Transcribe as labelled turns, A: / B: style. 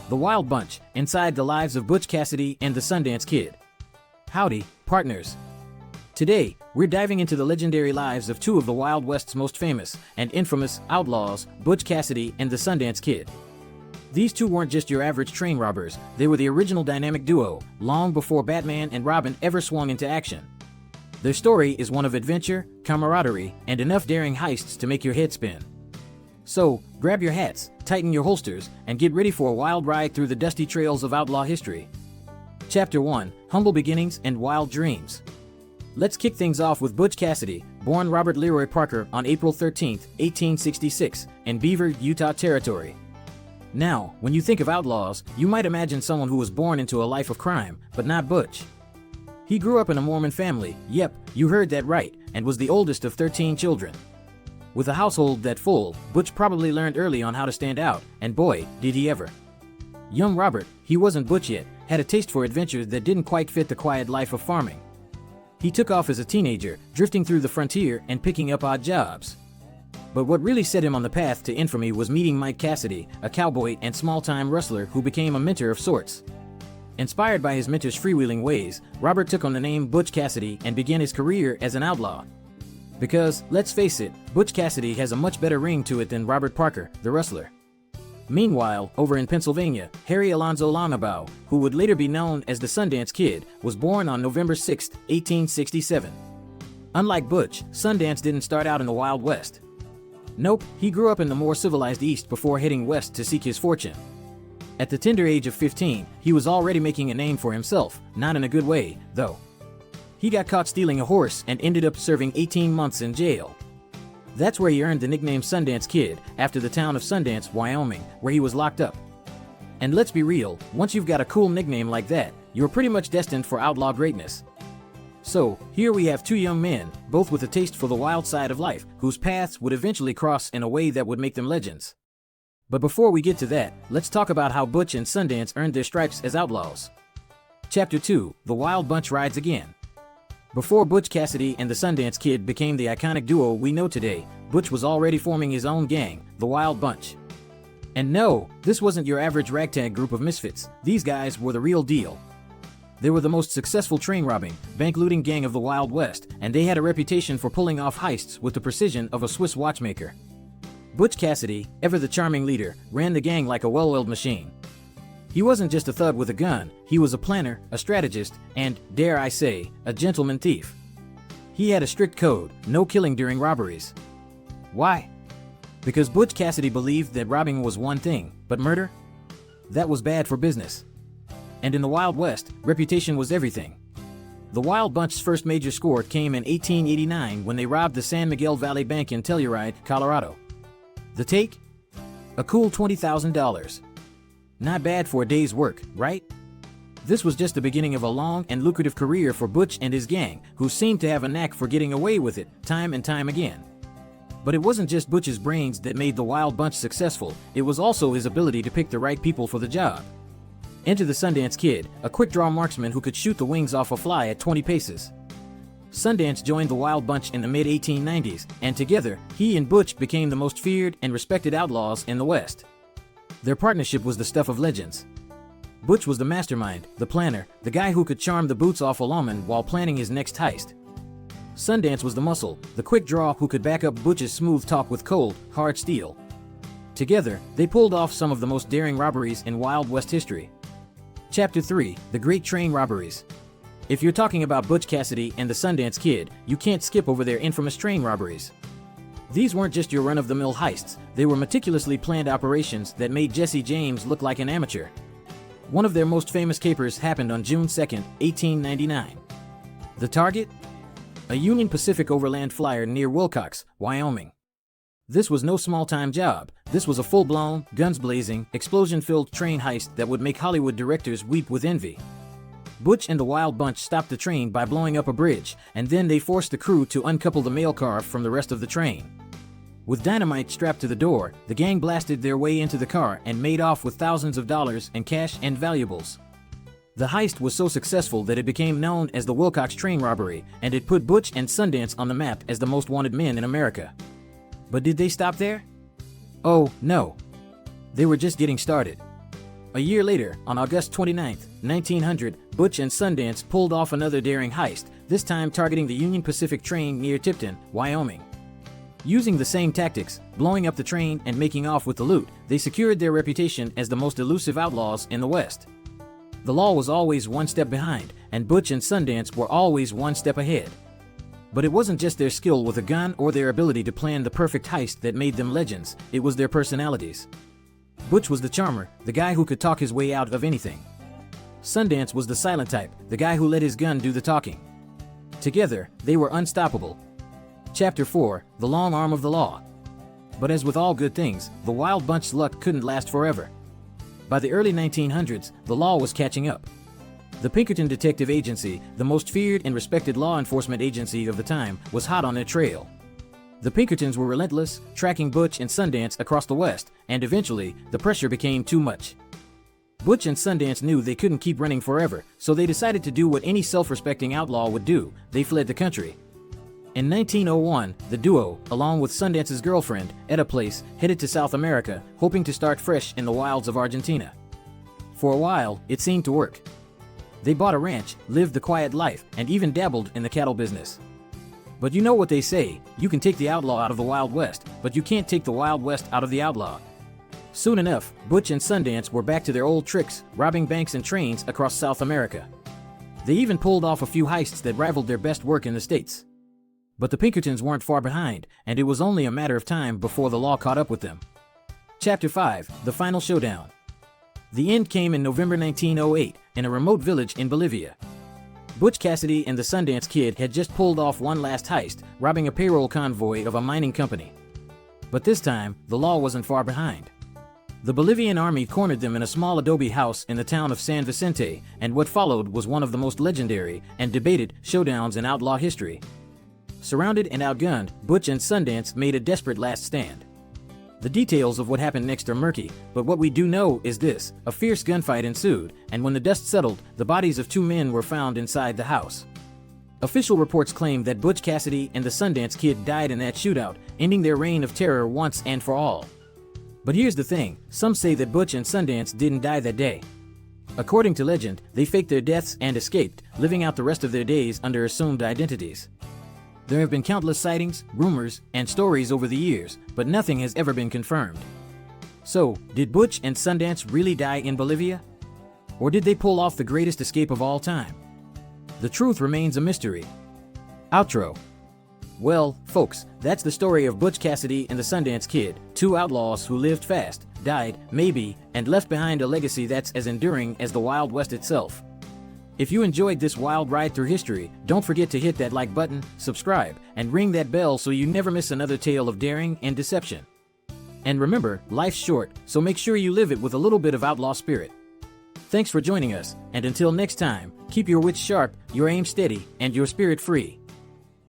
A: The Wild Bunch, Inside the Lives of Butch Cassidy and the Sundance Kid. Howdy, partners. Today, we're diving into the legendary lives of two of the Wild West's most famous and infamous outlaws, Butch Cassidy and the Sundance Kid. These two weren't just your average train robbers, they were the original dynamic duo, long before Batman and Robin ever swung into action. Their story is one of adventure, camaraderie, and enough daring heists to make your head spin. So, grab your hats, tighten your holsters, and get ready for a wild ride through the dusty trails of outlaw history. Chapter 1: Humble Beginnings and Wild Dreams. Let's kick things off with Butch Cassidy, born Robert Leroy Parker on April 13, 1866, in Beaver, Utah Territory. Now, when you think of outlaws, you might imagine someone who was born into a life of crime, but not Butch. He grew up in a Mormon family, yep, you heard that right, and was the oldest of 13 children. With a household that full, Butch probably learned early on how to stand out, and boy, did he ever. Young Robert, he wasn't Butch yet, had a taste for adventure that didn't quite fit the quiet life of farming. He took off as a teenager, drifting through the frontier and picking up odd jobs. But what really set him on the path to infamy was meeting Mike Cassidy, a cowboy and small-time rustler who became a mentor of sorts. Inspired by his mentor's freewheeling ways, Robert took on the name Butch Cassidy and began his career as an outlaw. Because, let's face it, Butch Cassidy has a much better ring to it than Robert Parker, the rustler. Meanwhile, over in Pennsylvania, Harry Alonzo Longabaugh, who would later be known as the Sundance Kid, was born on November 6, 1867. Unlike Butch, Sundance didn't start out in the Wild West. Nope, he grew up in the more civilized East before heading west to seek his fortune. At the tender age of 15, he was already making a name for himself, not in a good way, though. He got caught stealing a horse and ended up serving 18 months in jail. That's where he earned the nickname Sundance Kid, after the town of Sundance, Wyoming, where he was locked up. And let's be real, once you've got a cool nickname like that, you're pretty much destined for outlaw greatness. So, here we have two young men, both with a taste for the wild side of life, whose paths would eventually cross in a way that would make them legends. But before we get to that, let's talk about how Butch and Sundance earned their stripes as outlaws. Chapter 2: The Wild Bunch Rides Again. Before Butch Cassidy and the Sundance Kid became the iconic duo we know today, Butch was already forming his own gang, the Wild Bunch. And no, this wasn't your average ragtag group of misfits, these guys were the real deal. They were the most successful train robbing, bank looting gang of the Wild West, and they had a reputation for pulling off heists with the precision of a Swiss watchmaker. Butch Cassidy, ever the charming leader, ran the gang like a well-oiled machine. He wasn't just a thug with a gun, he was a planner, a strategist, and, dare I say, a gentleman thief. He had a strict code, no killing during robberies. Why? Because Butch Cassidy believed that robbing was one thing, but murder? That was bad for business. And in the Wild West, reputation was everything. The Wild Bunch's first major score came in 1889 when they robbed the San Miguel Valley Bank in Telluride, Colorado. The take? A cool $20,000. Not bad for a day's work, right? This was just the beginning of a long and lucrative career for Butch and his gang, who seemed to have a knack for getting away with it, time and time again. But it wasn't just Butch's brains that made the Wild Bunch successful, it was also his ability to pick the right people for the job. Enter the Sundance Kid, a quick-draw marksman who could shoot the wings off a fly at 20 paces. Sundance joined the Wild Bunch in the mid-1890s, and together, he and Butch became the most feared and respected outlaws in the West. Their partnership was the stuff of legends. Butch was the mastermind, the planner, the guy who could charm the boots off a lawman while planning his next heist. Sundance was the muscle, the quick draw who could back up Butch's smooth talk with cold, hard steel. Together, they pulled off some of the most daring robberies in Wild West history. Chapter 3: The Great Train Robberies. If you're talking about Butch Cassidy and the Sundance Kid, you can't skip over their infamous train robberies. These weren't just your run-of-the-mill heists, they were meticulously planned operations that made Jesse James look like an amateur. One of their most famous capers happened on June 2, 1899. The target? A Union Pacific Overland flyer near Wilcox, Wyoming. This was no small-time job, this was a full-blown, guns-blazing, explosion-filled train heist that would make Hollywood directors weep with envy. Butch and the Wild Bunch stopped the train by blowing up a bridge, and then they forced the crew to uncouple the mail car from the rest of the train. With dynamite strapped to the door, the gang blasted their way into the car and made off with thousands of dollars in cash and valuables. The heist was so successful that it became known as the Wilcox train robbery, and it put Butch and Sundance on the map as the most wanted men in America. But did they stop there? Oh, no. They were just getting started. A year later, on August 29, 1900, Butch and Sundance pulled off another daring heist, this time targeting the Union Pacific train near Tipton, Wyoming. Using the same tactics, blowing up the train and making off with the loot, they secured their reputation as the most elusive outlaws in the West. The law was always one step behind, and Butch and Sundance were always one step ahead. But it wasn't just their skill with a gun or their ability to plan the perfect heist that made them legends, it was their personalities. Butch was the charmer, the guy who could talk his way out of anything. Sundance was the silent type, the guy who let his gun do the talking. Together, they were unstoppable. Chapter 4, The Long Arm of the Law. But as with all good things, the Wild Bunch's luck couldn't last forever. By the early 1900s, the law was catching up. The Pinkerton Detective Agency, the most feared and respected law enforcement agency of the time, was hot on their trail. The Pinkertons were relentless, tracking Butch and Sundance across the West, and eventually, the pressure became too much. Butch and Sundance knew they couldn't keep running forever, so they decided to do what any self-respecting outlaw would do: they fled the country. In 1901, the duo, along with Sundance's girlfriend, Etta Place, headed to South America, hoping to start fresh in the wilds of Argentina. For a while, it seemed to work. They bought a ranch, lived the quiet life, and even dabbled in the cattle business. But you know what they say, you can take the outlaw out of the Wild West, but you can't take the Wild West out of the outlaw. Soon enough, Butch and Sundance were back to their old tricks, robbing banks and trains across South America. They even pulled off a few heists that rivaled their best work in the States. But the Pinkertons weren't far behind, and it was only a matter of time before the law caught up with them. Chapter 5, The Final Showdown. The end came in November 1908, in a remote village in Bolivia. Butch Cassidy and the Sundance Kid had just pulled off one last heist, robbing a payroll convoy of a mining company. But this time, the law wasn't far behind. The Bolivian army cornered them in a small adobe house in the town of San Vicente, and what followed was one of the most legendary and debated showdowns in outlaw history. Surrounded and outgunned, Butch and Sundance made a desperate last stand. The details of what happened next are murky, but what we do know is this: a fierce gunfight ensued, and when the dust settled, the bodies of two men were found inside the house. Official reports claim that Butch Cassidy and the Sundance Kid died in that shootout, ending their reign of terror once and for all. But here's the thing, some say that Butch and Sundance didn't die that day. According to legend, they faked their deaths and escaped, living out the rest of their days under assumed identities. There have been countless sightings, rumors, and stories over the years, but nothing has ever been confirmed. So, did Butch and Sundance really die in Bolivia? Or did they pull off the greatest escape of all time? The truth remains a mystery. Outro. Well, folks, that's the story of Butch Cassidy and the Sundance Kid, two outlaws who lived fast, died, maybe, and left behind a legacy that's as enduring as the Wild West itself. If you enjoyed this wild ride through history, don't forget to hit that like button, subscribe, and ring that bell so you never miss another tale of daring and deception. And remember, life's short, so make sure you live it with a little bit of outlaw spirit. Thanks for joining us, and until next time, keep your wits sharp, your aim steady, and your spirit free.